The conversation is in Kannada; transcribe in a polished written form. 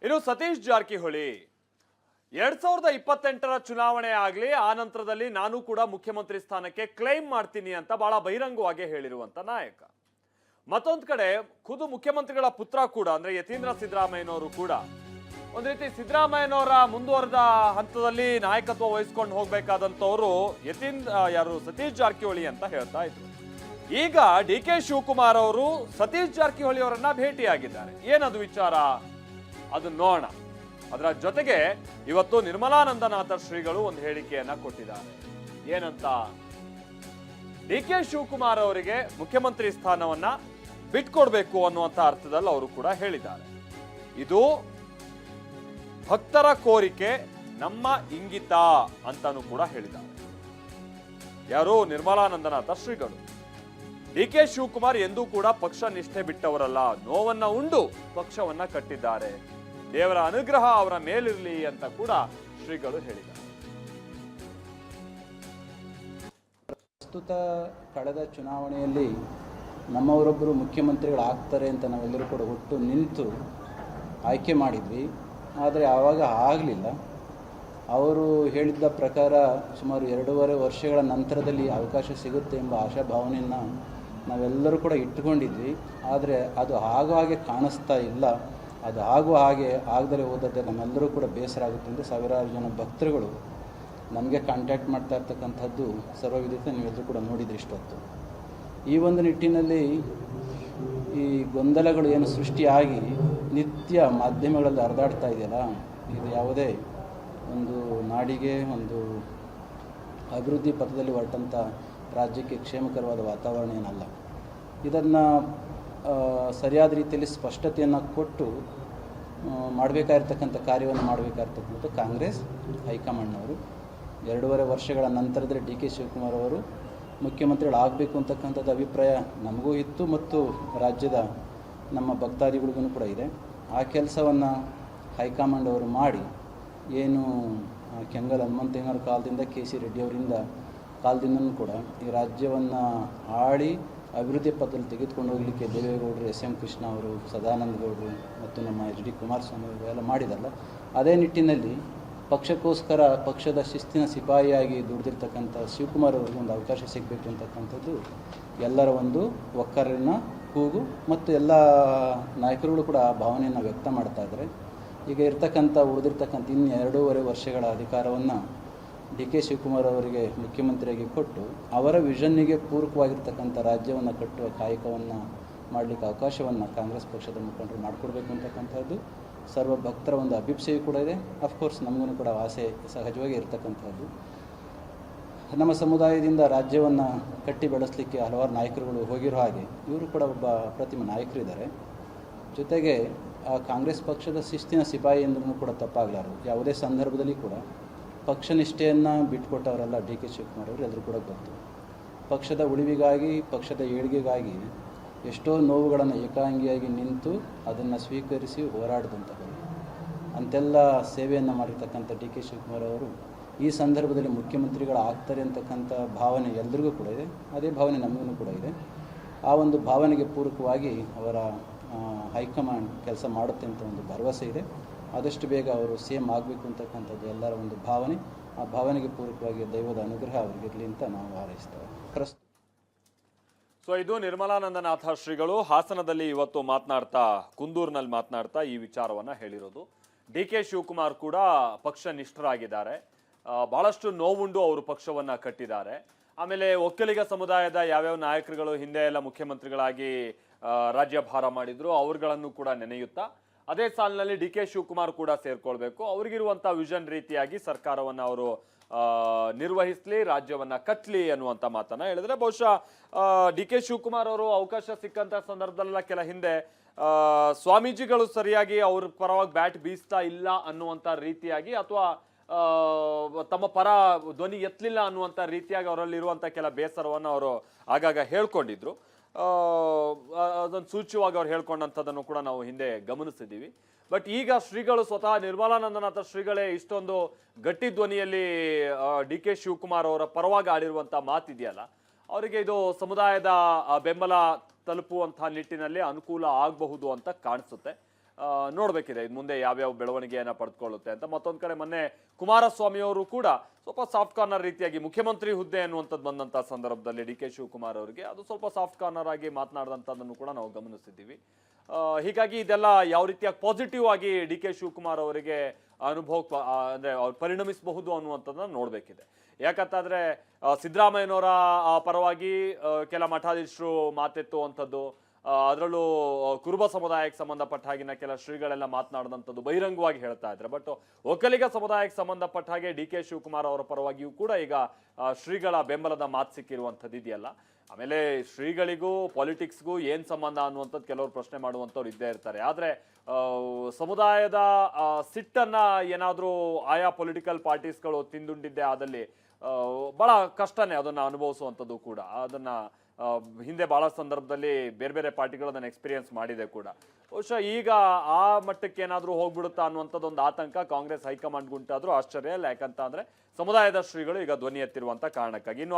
ಇನ್ನು ಸತೀಶ್ ಜಾರಕಿಹೊಳಿ 2028ರ ಚುನಾವಣೆ ಆಗಲಿ ಆ ನಂತರದಲ್ಲಿ ನಾನು ಕೂಡ ಮುಖ್ಯಮಂತ್ರಿ ಸ್ಥಾನಕ್ಕೆ ಕ್ಲೈಮ್ ಮಾಡ್ತೀನಿ ಅಂತ ಬಹಳ ಬಹಿರಂಗವಾಗಿ ಹೇಳಿರುವಂತ ನಾಯಕ. ಮತ್ತೊಂದು ಕಡೆ ಖುದ್ದು ಮುಖ್ಯಮಂತ್ರಿಗಳ ಪುತ್ರ ಕೂಡ ಅಂದ್ರೆ ಯತೀಂದ್ರ ಸಿದ್ದರಾಮಯ್ಯನವರು ಕೂಡ ಒಂದು ರೀತಿ ಸಿದ್ದರಾಮಯ್ಯನವರ ಮುಂದುವರೆದ ಹಂತದಲ್ಲಿ ನಾಯಕತ್ವ ವಹಿಸ್ಕೊಂಡು ಹೋಗ್ಬೇಕಾದಂತವರು ಸತೀಶ್ ಜಾರಕಿಹೊಳಿ ಅಂತ ಹೇಳ್ತಾ ಇದ್ರು. ಈಗ ಡಿ ಕೆ ಶಿವಕುಮಾರ್ ಅವರು ಸತೀಶ್ ಜಾರಕಿಹೊಳಿ ಅವರನ್ನ ಭೇಟಿಯಾಗಿದ್ದಾರೆ. ಏನದು ವಿಚಾರ ಅದು ನೋಡೋಣ. ಅದರ ಜೊತೆಗೆ ಇವತ್ತು ನಿರ್ಮಲಾನಂದನಾಥ ಶ್ರೀಗಳು ಒಂದು ಹೇಳಿಕೆಯನ್ನ ಕೊಟ್ಟಿದ್ದಾರೆ. ಏನಂತ? ಡಿ ಕೆ ಶಿವಕುಮಾರ್ ಅವರಿಗೆ ಮುಖ್ಯಮಂತ್ರಿ ಸ್ಥಾನವನ್ನ ಬಿಟ್ಕೊಡ್ಬೇಕು ಅನ್ನುವಂತ ಅರ್ಥದಲ್ಲಿ ಅವರು ಕೂಡ ಹೇಳಿದ್ದಾರೆ. ಇದು ಭಕ್ತರ ಕೋರಿಕೆ, ನಮ್ಮ ಇಂಗಿತ ಅಂತಾನು ಕೂಡ ಹೇಳಿದ್ದಾರೆ. ಯಾರು? ನಿರ್ಮಲಾನಂದನಾಥ ಶ್ರೀಗಳು. ಡಿ ಕೆ ಶಿವಕುಮಾರ್ ಎಂದೂ ಕೂಡ ಪಕ್ಷ ನಿಷ್ಠೆ ಬಿಟ್ಟವರಲ್ಲ, ನೋವನ್ನ ಉಂಡು ಪಕ್ಷವನ್ನ ಕಟ್ಟಿದ್ದಾರೆ. ದೇವರ ಅನುಗ್ರಹ ಅವರ ಮೇಲಿರಲಿ ಅಂತ ಕೂಡ ಶ್ರೀಗಳು ಹೇಳಿದ್ದಾರೆ. ಪ್ರಸ್ತುತ ಕಳೆದ ಚುನಾವಣೆಯಲ್ಲಿ ನಮ್ಮವರೊಬ್ಬರು ಮುಖ್ಯಮಂತ್ರಿಗಳಾಗ್ತಾರೆ ಅಂತ ನಾವೆಲ್ಲರೂ ಕೂಡ ಒಟ್ಟು ನಿಂತು ಆಯ್ಕೆ ಮಾಡಿದ್ವಿ. ಆದರೆ ಆವಾಗ ಆಗಲಿಲ್ಲ. ಅವರು ಹೇಳಿದ್ದ ಪ್ರಕಾರ ಸುಮಾರು 2.5 ವರ್ಷಗಳ ನಂತರದಲ್ಲಿ ಅವಕಾಶ ಸಿಗುತ್ತೆ ಎಂಬ ಆಶಾಭಾವನೆಯನ್ನು ನಾವೆಲ್ಲರೂ ಕೂಡ ಇಟ್ಟುಕೊಂಡಿದ್ವಿ. ಆದರೆ ಅದು ಆಗೋ ಹಾಗೆ ಕಾಣಿಸ್ತಾ ಇಲ್ಲ. ಅದು ಆಗುವ ಹಾಗೆ ಆಗದಲ್ಲೇ ಹೋದದ್ದೇ ನಮ್ಮೆಲ್ಲರೂ ಕೂಡ ಬೇಸರ ಆಗುತ್ತೆ ಅಂದರೆ ಸಾವಿರಾರು ಜನ ಭಕ್ತರುಗಳು ನಮಗೆ ಕಾಂಟ್ಯಾಕ್ಟ್ ಮಾಡ್ತಾ ಇರ್ತಕ್ಕಂಥದ್ದು ಸರ್ವವಿದಿತ, ನೀವೆಲ್ಲರೂ ಕೂಡ ನೋಡಿದ್ರಿ ಇಷ್ಟೊತ್ತು. ಈ ಒಂದು ನಿಟ್ಟಿನಲ್ಲಿ ಈ ಗೊಂದಲಗಳು ಏನು ಸೃಷ್ಟಿಯಾಗಿ ನಿತ್ಯ ಮಾಧ್ಯಮಗಳಲ್ಲಿ ಹರಿದಾಡ್ತಾ ಇದೆಯಲ್ಲ, ಇದು ಯಾವುದೇ ಒಂದು ನಾಡಿಗೆ ಒಂದು ಅಭಿವೃದ್ಧಿ ಪಥದಲ್ಲಿ ಹೊರಟಂಥ ರಾಜ್ಯಕ್ಕೆ ಕ್ಷೇಮಕರವಾದ ವಾತಾವರಣ ಏನಲ್ಲ. ಇದನ್ನು ಸರಿಯಾದ ರೀತಿಯಲ್ಲಿ ಸ್ಪಷ್ಟತೆಯನ್ನು ಕೊಟ್ಟು ಮಾಡಬೇಕಾಗಿರ್ತಕ್ಕಂಥ ಕಾರ್ಯವನ್ನು ಮಾಡಬೇಕಾಗಿರ್ತಕ್ಕಂಥದ್ದು ಕಾಂಗ್ರೆಸ್ ಹೈಕಮಾಂಡ್ನವರು. 2.5 ವರ್ಷಗಳ ನಂತರದಲ್ಲಿ ಡಿ ಕೆ ಶಿವಕುಮಾರ್ ಅವರು ಮುಖ್ಯಮಂತ್ರಿಗಳಾಗಬೇಕು ಅಂತಕ್ಕಂಥದ್ದು ಅಭಿಪ್ರಾಯ ನಮಗೂ ಇತ್ತು ಮತ್ತು ರಾಜ್ಯದ ನಮ್ಮ ಭಕ್ತಾದಿಗಳಿಗೂ ಕೂಡ ಇದೆ. ಆ ಕೆಲಸವನ್ನು ಹೈಕಮಾಂಡ್ ಅವರು ಮಾಡಿ ಏನು ಕೆಂಗಲ್ ಹನುಮಂತಯ್ಯನವರ ಕಾಲದಿಂದ ಕೆ ಸಿ ರೆಡ್ಡಿಯವರಿಂದ ಕಾಲದಿಂದನೂ ಕೂಡ ಈ ರಾಜ್ಯವನ್ನು ಆಳಿ ಅಭಿವೃದ್ಧಿ ಪಥದಲ್ಲಿ ತೆಗೆದುಕೊಂಡು ಹೋಗಲಿಕ್ಕೆ ದೇವೇಗೌಡರು, ಎಸ್ ಎಂ ಕೃಷ್ಣ ಅವರು, ಸದಾನಂದ ಗೌಡರು ಮತ್ತು ನಮ್ಮ ಎಚ್ ಡಿ ಕುಮಾರಸ್ವಾಮಿ ಅವರು ಎಲ್ಲ ಮಾಡಿದಲ್ಲ, ಅದೇ ನಿಟ್ಟಿನಲ್ಲಿ ಪಕ್ಷಕ್ಕೋಸ್ಕರ ಪಕ್ಷದ ಶಿಸ್ತಿನ ಸಿಪಾಯಿಯಾಗಿ ದುಡಿದಿರ್ತಕ್ಕಂಥ ಶಿವಕುಮಾರ್ ಅವರಿಗೆ ಒಂದು ಅವಕಾಶ ಸಿಗಬೇಕು ಅಂತಕ್ಕಂಥದ್ದು ಎಲ್ಲರ ಒಂದು ಒಕ್ಕರಿನ ಕೂಗು ಮತ್ತು ಎಲ್ಲ ನಾಯಕರುಗಳು ಕೂಡ ಆ ಭಾವನೆಯನ್ನು ವ್ಯಕ್ತ ಮಾಡ್ತಾ ಇದ್ದಾರೆ. ಈಗ ಉಳಿದಿರ್ತಕ್ಕಂಥ ಇನ್ನು 2.5 ವರ್ಷಗಳ ಅಧಿಕಾರವನ್ನು ಡಿ ಕೆ ಶಿವಕುಮಾರ್ ಅವರಿಗೆ ಮುಖ್ಯಮಂತ್ರಿಯಾಗಿ ಕೊಟ್ಟು ಅವರ ವಿಷನ್ನಿಗೆ ಪೂರಕವಾಗಿರ್ತಕ್ಕಂಥ ರಾಜ್ಯವನ್ನು ಕಟ್ಟುವ ಕಾಯಕವನ್ನು ಮಾಡಲಿಕ್ಕೆ ಅವಕಾಶವನ್ನು ಕಾಂಗ್ರೆಸ್ ಪಕ್ಷದ ಮುಖಂಡರು ಮಾಡಿಕೊಡ್ಬೇಕು ಅಂತಕ್ಕಂಥದ್ದು ಸರ್ವ ಭಕ್ತರ ಒಂದು ಅಭಿಪ್ಸೆಯೂ ಕೂಡ ಇದೆ. ಅಫ್ಕೋರ್ಸ್ ನಮಗೂ ಕೂಡ ಆಸೆ ಸಹಜವಾಗಿ ಇರತಕ್ಕಂಥದ್ದು. ನಮ್ಮ ಸಮುದಾಯದಿಂದ ರಾಜ್ಯವನ್ನು ಕಟ್ಟಿ ಬೆಳೆಸಲಿಕ್ಕೆ ಹಲವಾರು ನಾಯಕರುಗಳು ಹೋಗಿರೋ ಹಾಗೆ ಇವರು ಕೂಡ ಒಬ್ಬ ಅಪ್ರತಿಮ ನಾಯಕರಿದ್ದಾರೆ. ಜೊತೆಗೆ ಆ ಕಾಂಗ್ರೆಸ್ ಪಕ್ಷದ ಶಿಸ್ತಿನ ಸಿಪಾಯಿ ಎಂದ್ರೂ ಕೂಡ ತಪ್ಪಾಗಲಾರದು. ಯಾವುದೇ ಸಂದರ್ಭದಲ್ಲಿ ಕೂಡ ಪಕ್ಷ ನಿಷ್ಠೆಯನ್ನು ಬಿಟ್ಟುಕೊಟ್ಟವರಲ್ಲ ಡಿ ಕೆ ಶಿವಕುಮಾರ್ ಅವರು, ಎಲ್ಲರೂ ಕೂಡ ಗೊತ್ತು. ಪಕ್ಷದ ಉಳಿವಿಗಾಗಿ, ಪಕ್ಷದ ಏಳಿಗೆಗಾಗಿ ಎಷ್ಟೋ ನೋವುಗಳನ್ನು ಏಕಾಂಗಿಯಾಗಿ ನಿಂತು ಅದನ್ನು ಸ್ವೀಕರಿಸಿ ಹೋರಾಡಿದಂಥವರು, ಅಂತೆಲ್ಲ ಸೇವೆಯನ್ನು ಮಾಡಿರ್ತಕ್ಕಂಥ ಡಿ ಕೆ ಶಿವಕುಮಾರ್ ಅವರು ಈ ಸಂದರ್ಭದಲ್ಲಿ ಮುಖ್ಯಮಂತ್ರಿಗಳಾಗ್ತಾರೆ ಅಂತಕ್ಕಂಥ ಭಾವನೆ ಎಲ್ಲರಿಗೂ ಕೂಡ ಇದೆ. ಅದೇ ಭಾವನೆ ನಮಗೂ ಕೂಡ ಇದೆ. ಆ ಒಂದು ಭಾವನೆಗೆ ಪೂರಕವಾಗಿ ಅವರ ಹೈಕಮಾಂಡ್ ಕೆಲಸ ಮಾಡುತ್ತೆ ಅಂತ ಒಂದು ಭರವಸೆ ಇದೆ. ಆದಷ್ಟು ಬೇಗ ಅವರು ಸಿಎಂ ಆಗಬೇಕು ಅಂತಕ್ಕಂಥದ್ದು ಎಲ್ಲರ ಒಂದು ಭಾವನೆ. ಆ ಭಾವನೆಗೆ ಪೂರಕವಾಗಿ ದೈವದ ಅನುಗ್ರಹ ಅವರಿಗಿರಲಿ ಅಂತ ನಾವು ಹಾರೈಸ್ತೇವೆ. ಸೊ ಇದು ನಿರ್ಮಲಾನಂದನಾಥ ಶ್ರೀಗಳು ಹಾಸನದಲ್ಲಿ ಇವತ್ತು ಕುಂದೂರಿನಲ್ಲಿ ಮಾತನಾಡ್ತಾ ಈ ವಿಚಾರವನ್ನ ಹೇಳಿರೋದು. ಡಿ ಕೆ ಶಿವಕುಮಾರ್ ಕೂಡ ಪಕ್ಷ ನಿಷ್ಠರಾಗಿದ್ದಾರೆ. ಬಹಳಷ್ಟು ನೋವುಂಡು ಅವರು ಪಕ್ಷವನ್ನ ಕಟ್ಟಿದ್ದಾರೆ. ಆಮೇಲೆ ಒಕ್ಕಲಿಗ ಸಮುದಾಯದ ಯಾವ್ಯಾವ ನಾಯಕರುಗಳು ಹಿಂದೆ ಎಲ್ಲ ಮುಖ್ಯಮಂತ್ರಿಗಳಾಗಿ ರಾಜ್ಯಭಾರ ಮಾಡಿದ್ರು ಅವ್ರುಗಳನ್ನು ಕೂಡ ನೆನೆಯುತ್ತಾ ಅದೇ ಸಾಲಿನಲ್ಲಿ ಡಿ ಕೆ ಶಿವಕುಮಾರ್ ಕೂಡ ಸೇರ್ಕೊಳ್ಬೇಕು, ಅವ್ರಿಗಿರುವಂತಹ ವಿಷನ್ ರೀತಿಯಾಗಿ ಸರ್ಕಾರವನ್ನ ಅವರು ನಿರ್ವಹಿಸಲಿ, ರಾಜ್ಯವನ್ನ ಕಟ್ಟಲಿ ಅನ್ನುವಂಥ ಮಾತನ್ನ ಹೇಳಿದ್ರೆ ಬಹುಶಃ ಡಿ ಕೆ ಶಿವಕುಮಾರ್ ಅವರು ಅವಕಾಶ ಸಿಕ್ಕಂತ ಸಂದರ್ಭದಲ್ಲ ಕೆಲ ಹಿಂದೆ ಸ್ವಾಮೀಜಿಗಳು ಸರಿಯಾಗಿ ಅವ್ರ ಪರವಾಗಿ ಬ್ಯಾಟ್ ಬೀಸ್ತಾ ಇಲ್ಲ ಅನ್ನುವಂಥ ರೀತಿಯಾಗಿ ಅಥವಾ ತಮ್ಮ ಪರ ಧ್ವನಿ ಎತ್ತಲಿಲ್ಲ ಅನ್ನುವಂಥ ರೀತಿಯಾಗಿ ಅವರಲ್ಲಿರುವಂಥ ಕೆಲ ಬೇಸರವನ್ನು ಅವರು ಆಗಾಗ ಹೇಳ್ಕೊಂಡಿದ್ರು. ಅದನ್ನು ಸೂಚ್ಯವಾಗಿ ಅವ್ರು ಹೇಳ್ಕೊಂಡಂಥದ್ದನ್ನು ಕೂಡ ನಾವು ಹಿಂದೆ ಗಮನಿಸಿದ್ದೀವಿ. ಬಟ್ ಈಗ ಶ್ರೀಗಳು ಸ್ವತಃ ನಿರ್ಮಲಾನಂದನಾಥ ಶ್ರೀಗಳೇ ಇಷ್ಟೊಂದು ಗಟ್ಟಿ ಧ್ವನಿಯಲ್ಲಿ ಡಿ ಕೆ ಶಿವಕುಮಾರ್ ಅವರ ಪರವಾಗಿ ಆಡಿರುವಂಥ ಮಾತಿದೆಯಲ್ಲ, ಅವರಿಗೆ ಇದು ಸಮುದಾಯದ ಬೆಂಬಲ ತಲುಪುವಂತಹ ನಿಟ್ಟಿನಲ್ಲಿ ಅನುಕೂಲ ಆಗಬಹುದು ಅಂತ ಕಾಣಿಸುತ್ತೆ. ನೋಡ್ಬೇಕಿದೆ ಇದು ಮುಂದೆ ಯಾವ್ಯಾವ ಬೆಳವಣಿಗೆಯನ್ನ ಪಡೆದುಕೊಳ್ಳುತ್ತೆ ಅಂತ. ಮತ್ತೊಂದ್ ಕಡೆ ಮೊನ್ನೆ ಕುಮಾರಸ್ವಾಮಿ ಅವರು ಕೂಡ ಸ್ವಲ್ಪ ಸಾಫ್ಟ್ ಕಾರ್ನರ್ ರೀತಿಯಾಗಿ ಮುಖ್ಯಮಂತ್ರಿ ಹುದ್ದೆ ಅನ್ನುವಂಥದ್ದು ಬಂದಂತ ಸಂದರ್ಭದಲ್ಲಿ ಡಿ ಕೆ ಶಿವಕುಮಾರ್ ಅವರಿಗೆ ಅದು ಸ್ವಲ್ಪ ಸಾಫ್ಟ್ ಕಾರ್ನರ್ ಆಗಿ ಮಾತನಾಡಿದಂಥದ್ದನ್ನು ಕೂಡ ನಾವು ಗಮನಿಸಿದ್ದೀವಿ. ಹೀಗಾಗಿ ಇದೆಲ್ಲ ಯಾವ ರೀತಿಯಾಗಿ ಪಾಸಿಟಿವ್ ಆಗಿ ಡಿ ಕೆ ಶಿವಕುಮಾರ್ ಅವರಿಗೆ ಅಂದ್ರೆ ಅವ್ರು ಪರಿಣಮಿಸಬಹುದು ಅನ್ನುವಂಥದ್ದನ್ನ ನೋಡ್ಬೇಕಿದೆ. ಯಾಕಂತಾದ್ರೆ ಸಿದ್ದರಾಮಯ್ಯನವರ ಪರವಾಗಿ ಕೆಲ ಮಠಾಧೀಶರು ಮಾತೆತ್ತುವಂಥದ್ದು, ಅದರಲ್ಲೂ ಕುರುಬ ಸಮುದಾಯಕ್ಕೆ ಸಂಬಂಧಪಟ್ಟ ಹಾಗಿನ ಕೆಲ ಶ್ರೀಗಳೆಲ್ಲ ಮಾತನಾಡಿದಂಥದ್ದು ಬಹಿರಂಗವಾಗಿ ಹೇಳ್ತಾ ಇದ್ದಾರೆ. ಬಟ್ ಒಕ್ಕಲಿಗ ಸಮುದಾಯಕ್ಕೆ ಸಂಬಂಧಪಟ್ಟ ಹಾಗೆ ಡಿ ಕೆ ಶಿವಕುಮಾರ್ ಅವರ ಪರವಾಗಿಯೂ ಕೂಡ ಈಗ ಶ್ರೀಗಳ ಬೆಂಬಲದ ಮಾತು ಸಿಕ್ಕಿರುವಂಥದ್ದು ಇದೆಯಲ್ಲ. ಆಮೇಲೆ ಶ್ರೀಗಳಿಗೂ ಪಾಲಿಟಿಕ್ಸ್ಗೂ ಏನ್ ಸಂಬಂಧ ಅನ್ನುವಂಥದ್ದು ಕೆಲವರು ಪ್ರಶ್ನೆ ಮಾಡುವಂಥವ್ರು ಇದ್ದೇ ಇರ್ತಾರೆ. ಆದ್ರೆ ಸಮುದಾಯದ ಸಿಟ್ಟನ್ನ ಏನಾದ್ರೂ ಆಯಾ ಪೊಲಿಟಿಕಲ್ ಪಾರ್ಟೀಸ್ಗಳು ತಿಂದುಂಡಿದ್ದೆ ಆದಲ್ಲಿ ಬಹಳ ಕಷ್ಟನೇ ಅದನ್ನ ಅನುಭವಿಸುವಂಥದ್ದು ಕೂಡ. ಅದನ್ನ ಹಿಂದೆ ಬಹಳ ಸಂದರ್ಭದಲ್ಲಿ ಬೇರೆ ಬೇರೆ ಪಾರ್ಟಿಗಳು ಅದನ್ನ ಎಕ್ಸ್ಪೀರಿಯನ್ಸ್ ಮಾಡಿದೆ ಕೂಡ. ಬಹುಶಃ ಈಗ ಆ ಮಟ್ಟಕ್ಕೆ ಏನಾದ್ರೂ ಹೋಗ್ಬಿಡುತ್ತಾ ಅನ್ನುವಂಥದ್ದು ಒಂದು ಆತಂಕ ಕಾಂಗ್ರೆಸ್ ಹೈಕಮಾಂಡ್ ಗುಂಟಾದ್ರೂ ಆಶ್ಚರ್ಯ ಇಲ್ಲ. ಯಾಕಂತ ಅಂದ್ರೆ ಸಮುದಾಯದ ಶ್ರೀಗಳು ಈಗ ಧ್ವನಿ ಎತ್ತಿರುವಂತ ಕಾರಣಕ್ಕಾಗಿ. ಇನ್ನು